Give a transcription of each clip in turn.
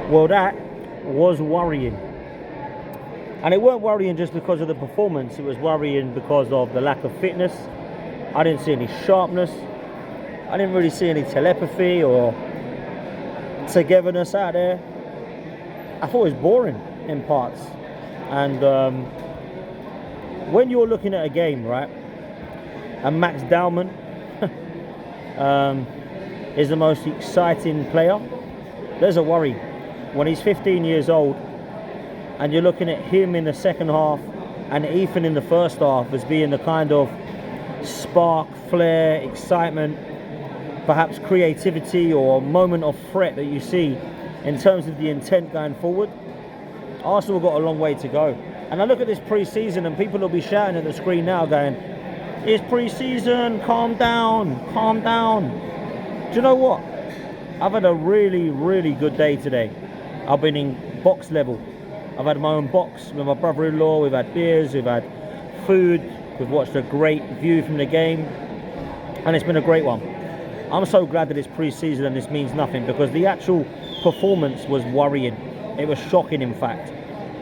Well, that was worrying. And it weren't worrying just because of the performance, it was worrying because of the lack of fitness. I didn't see any sharpness. I didn't really see any telepathy or togetherness out there. I thought it was boring in parts. And when you're looking at a game, right, and Max Dowman is the most exciting player, there's a worry. When he's 15 years old and you're looking at him in the second half and Ethan in the first half as being the kind of spark, flair, excitement, perhaps creativity or moment of threat that you see in terms of the intent going forward, Arsenal have got a long way to go. And I look at this pre-season and people will be shouting at the screen now going, it's pre-season, calm down, calm down. Do you know what? I've had a really, really good day today. I've been in box level. I've had my own box with my brother-in-law, we've had beers, we've had food, we've watched a great view from the game, and it's been a great one. I'm so glad that it's pre-season and this means nothing, because the actual performance was worrying. It was shocking, in fact.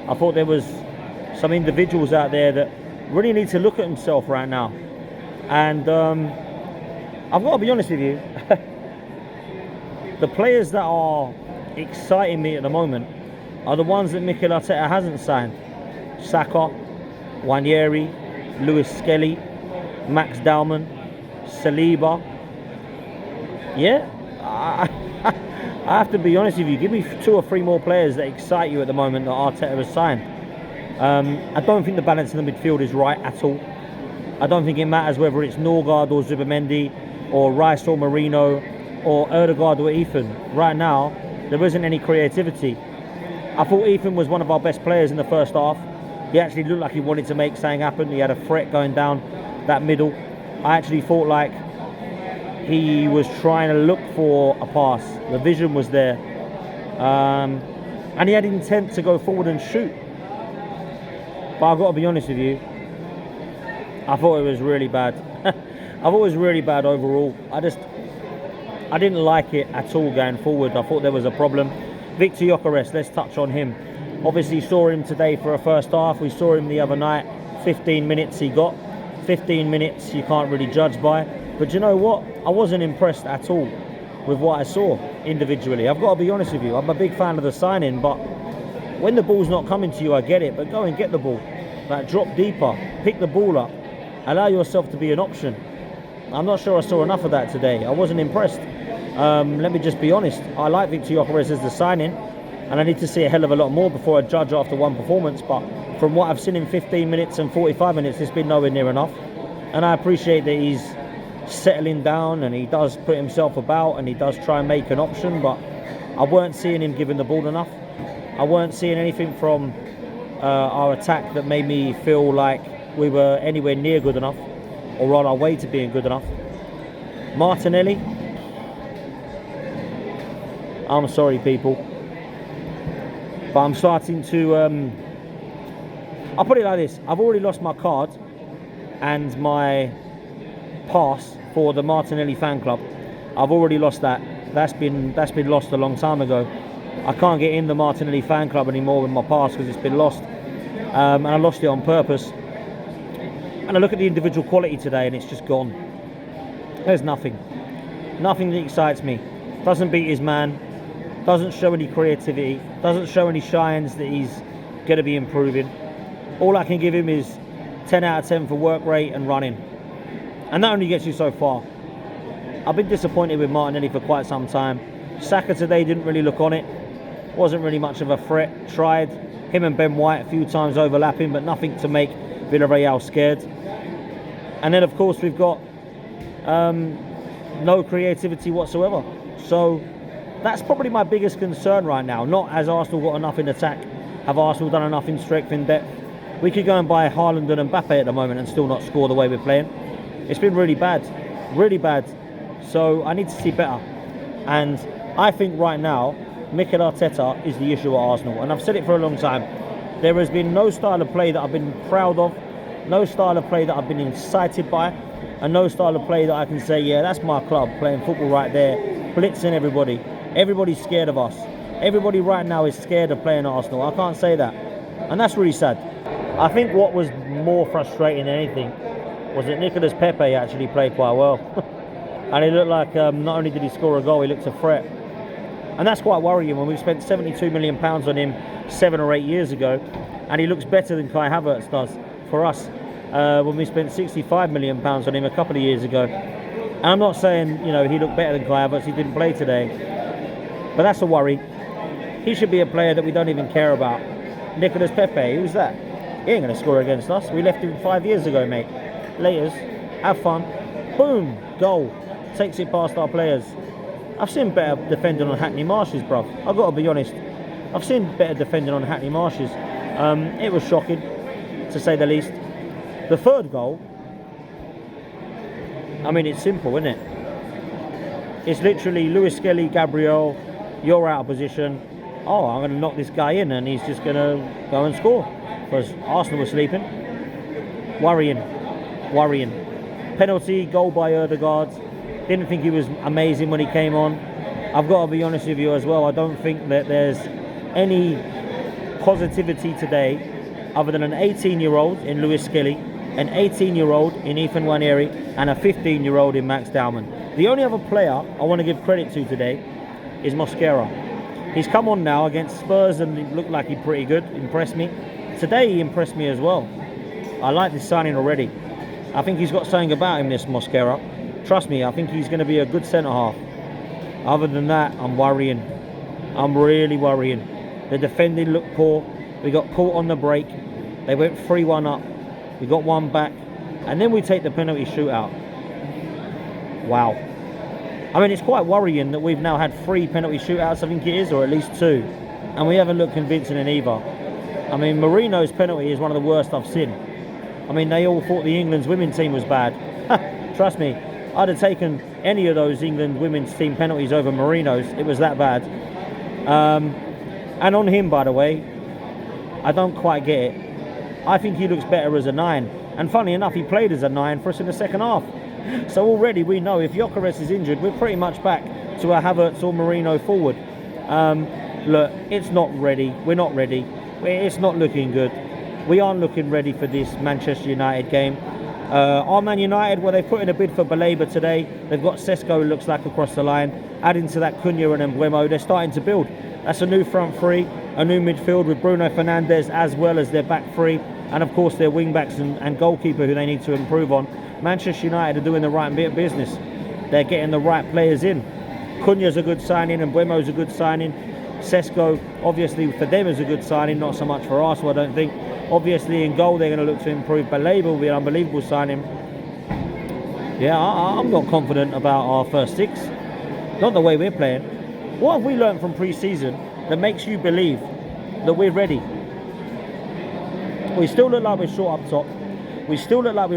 I thought there was some individuals out there that really need to look at themselves right now. And I've got to be honest with you, the players that are exciting me at the moment are the ones that Mikel Arteta hasn't signed. Saka, Wanyeri, Lewis Skelly, Max Dowman, Saliba. Yeah, I have to be honest with you, give me 2 or 3 more players that excite you at the moment that Arteta has signed. I don't think the balance in the midfield is right at all. I don't think it matters whether it's Norgard or Zubimendi or Rice or Marino or Erdegaard or Ethan. Right now, there isn't any creativity. I thought Ethan was one of our best players in the first half. He actually looked like he wanted to make something happen. He had a threat going down that middle. I actually thought like he was trying to look for a pass. The vision was there. And he had intent to go forward and shoot. But I've got to be honest with you, I thought it was really bad. I thought it was really bad overall. I didn't like it at all going forward. I thought there was a problem. Victor Gyökeres, let's touch on him. Obviously saw him today for a first half. We saw him the other night. 15 minutes he got. 15 minutes you can't really judge by. But you know what? I wasn't impressed at all with what I saw individually. I've got to be honest with you. I'm a big fan of the signing, but when the ball's not coming to you, I get it. But go and get the ball. Like, drop deeper. Pick the ball up. Allow yourself to be an option. I'm not sure I saw enough of that today. I wasn't impressed. Let me just be honest. I like Victor Gyökeres as the signing, and I need to see a hell of a lot more before I judge after one performance. But from what I've seen in 15 minutes and 45 minutes, it's been nowhere near enough. And I appreciate that he's settling down and he does put himself about and he does try and make an option, but I weren't seeing him giving the ball enough. I weren't seeing anything from our attack that made me feel like we were anywhere near good enough or on our way to being good enough. Martinelli, I'm sorry people, but I'm starting to I'll put it like this. I've already lost my card and my pass for the Martinelli fan club. I've already lost that. That's been lost a long time ago. I can't get in the Martinelli fan club anymore with my pass because it's been lost, and I lost it on purpose. And I look at the individual quality today and it's just gone. There's nothing that excites me. Doesn't beat his man, doesn't show any creativity, doesn't show any shines that he's going to be improving. All I can give him is 10 out of 10 for work rate and running, and that only gets you so far. I've been disappointed with Martinelli for quite some time. Saka today didn't really look on it, wasn't really much of a threat. Tried him and Ben White a few times overlapping, but nothing to make Villarreal scared. And then of course we've got no creativity whatsoever. So that's probably my biggest concern right now. Not has Arsenal got enough in attack, have Arsenal done enough in strength, in depth. We could go and buy Haaland and Mbappe at the moment and still not score the way we're playing. It's been really bad, really bad. So I need to see better. And I think right now, Mikel Arteta is the issue at Arsenal. And I've said it for a long time. There has been no style of play that I've been proud of, no style of play that I've been incited by, and no style of play that I can say, yeah, that's my club, playing football right there, blitzing everybody. Everybody's scared of us. Everybody right now is scared of playing at Arsenal. I can't say that. And that's really sad. I think what was more frustrating than anything was that Nicolas Pepe actually played quite well. And it looked like not only did he score a goal, he looked a threat. And that's quite worrying when we spent £72 million on him 7 or 8 years ago, and he looks better than Kai Havertz does for us when we spent £65 million on him a couple of years ago. And I'm not saying, he looked better than Kai Havertz, he didn't play today. But that's a worry. He should be a player that we don't even care about. Nicolas Pepe, who's that? He ain't going to score against us. We left him 5 years ago, mate. Laters, have fun. Boom, goal. Takes it past our players. I've seen better defending on Hackney Marshes, bruv. I've got to be honest. I've seen better defending on Hackney Marshes. It was shocking, to say the least. The third goal, I mean, it's simple, isn't it? It's literally Lewis Skelly, Gabriel, you're out of position. Oh, I'm going to knock this guy in, and he's just going to go and score. Because Arsenal were sleeping. Worrying. Penalty, goal by Odegaard. Didn't think he was amazing when he came on. I've got to be honest with you as well. I don't think that there's any positivity today other than an 18-year-old in Lewis Skelly, an 18-year-old in Ethan Nwaneri, and a 15-year-old in Max Dowman. The only other player I want to give credit to today is Mosquera. He's come on now against Spurs and he looked like he's pretty good, impressed me. Today he impressed me as well. I like this signing already. I think he's got something about him, this Mosquera. Trust me, I think he's going to be a good centre-half. Other than that, I'm worrying. I'm really worrying. The defending looked poor. We got caught on the break. They went 3-1 up. We got one back. And then we take the penalty shootout. Wow. I mean, it's quite worrying that we've now had 3 penalty shootouts, I think it is, or at least 2. And we haven't looked convincing in either. I mean, Marino's penalty is one of the worst I've seen. I mean, they all thought the England's women's team was bad. Trust me. I'd have taken any of those England women's team penalties over Marino's. It was that bad. And on him, by the way, I don't quite get it. I think he looks better as a 9. And funny enough, he played as a 9 for us in the second half. So already we know if Gyökeres is injured, we're pretty much back to a Havertz or Marino forward. Look, it's not ready. We're not ready. It's not looking good. We aren't looking ready for this Manchester United game. Our Man United, well, they've put in a bid for Baleba today. They've got Sesko, looks like, across the line. Adding to that Cunha and Mbeumo, they're starting to build. That's a new front three, a new midfield with Bruno Fernandes as well as their back three. And, of course, their wing-backs and goalkeeper who they need to improve on. Manchester United are doing the right bit of business. They're getting the right players in. Cunha's a good signing and Mbeumo's a good signing. Sesko, obviously, for them is a good signing, not so much for Arsenal, I don't think. Obviously, in goal, they're going to look to improve. Baleba will be an unbelievable signing. Yeah, I'm not confident about our first 6. Not the way we're playing. What have we learned from pre-season that makes you believe that we're ready? We still look like we're short up top. We still look like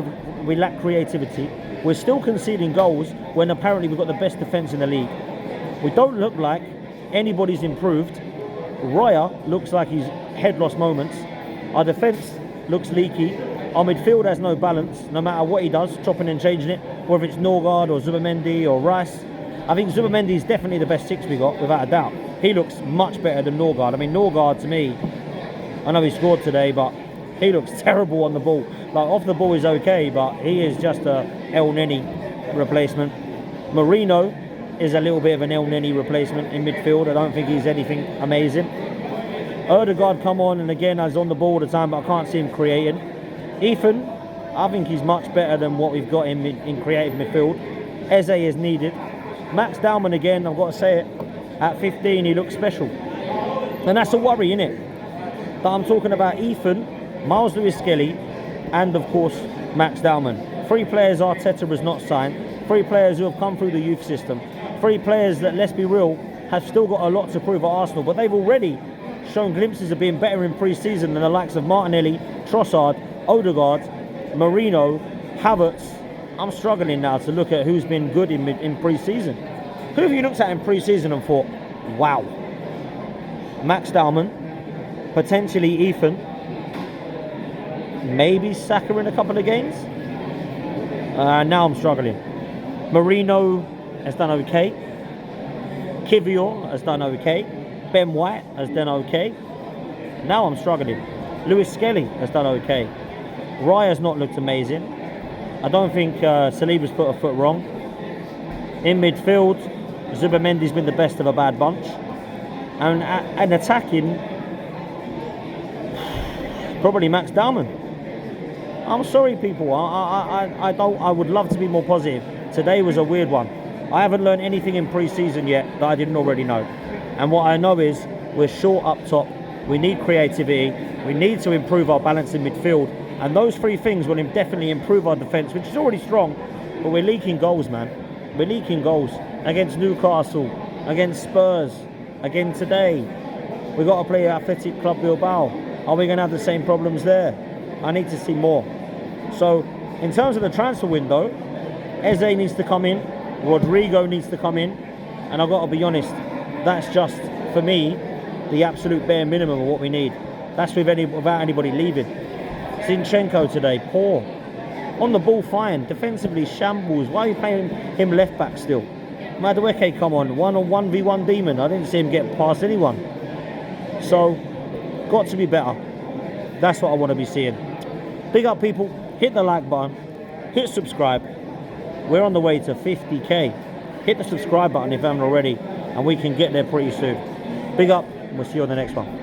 we lack creativity. We're still conceding goals when apparently we've got the best defence in the league. We don't look like anybody's improved. Raya looks like he's head lost moments. Our defence looks leaky. Our midfield has no balance, no matter what he does, chopping and changing it, whether it's Norgard or Zubamendi or Rice. I think Zubamendi is definitely the best 6 we got, without a doubt. He looks much better than Norgard. I mean, Norgard, to me, I know he scored today, but he looks terrible on the ball. Like, off the ball is okay, but he is just a El Neni replacement. Marino is a little bit of an El Neni replacement in midfield. I don't think he's anything amazing. Odegaard come on, and again, is on the ball all the time, but I can't see him creating. Ethan, I think he's much better than what we've got in creative midfield. Eze is needed. Max Dowman, again, I've got to say it, at 15, he looks special. And that's a worry, innit? But I'm talking about Ethan, Miles Lewis-Skelly, and, of course, Max Dowman. 3 players Arteta has not signed. 3 players who have come through the youth system. 3 players that, let's be real, have still got a lot to prove at Arsenal, but they've already shown glimpses of being better in pre-season than the likes of Martinelli, Trossard, Odegaard, Marino, Havertz. I'm struggling now to look at who's been good in pre-season. Who have you looked at in pre-season and thought, wow? Max Dowman, potentially Ethan, maybe Saka in a couple of games. Now I'm struggling. Marino has done okay. Kivior has done okay. Ben White has done okay. Now I'm struggling. Lewis Skelly has done okay. Raya's not looked amazing. I don't think Saliba's put a foot wrong. In midfield, Zubamendi's been the best of a bad bunch. And attacking, probably Max Dowman. I'm sorry, people. I would love to be more positive. Today was a weird one. I haven't learned anything in pre-season yet that I didn't already know. And what I know is we're short up top. We need creativity. We need to improve our balance in midfield. And those three things will definitely improve our defence, which is already strong. But we're leaking goals, man. We're leaking goals against Newcastle, against Spurs, again today. We've got to play Athletic Club Bilbao. Are we going to have the same problems there? I need to see more. So, in terms of the transfer window, Eze needs to come in, Rodrigo needs to come in, and I've got to be honest, that's just, for me, the absolute bare minimum of what we need. That's without anybody leaving. Zinchenko today, poor. On the ball, fine. Defensively, shambles. Why are you playing him left back still? Madueke, come on. 1v1 demon. I didn't see him get past anyone. So, got to be better. That's what I want to be seeing. Big up, people. Hit the like button. Hit subscribe. We're on the way to 50k. Hit the subscribe button if you haven't already, and we can get there pretty soon. Big up. We'll see you on the next one.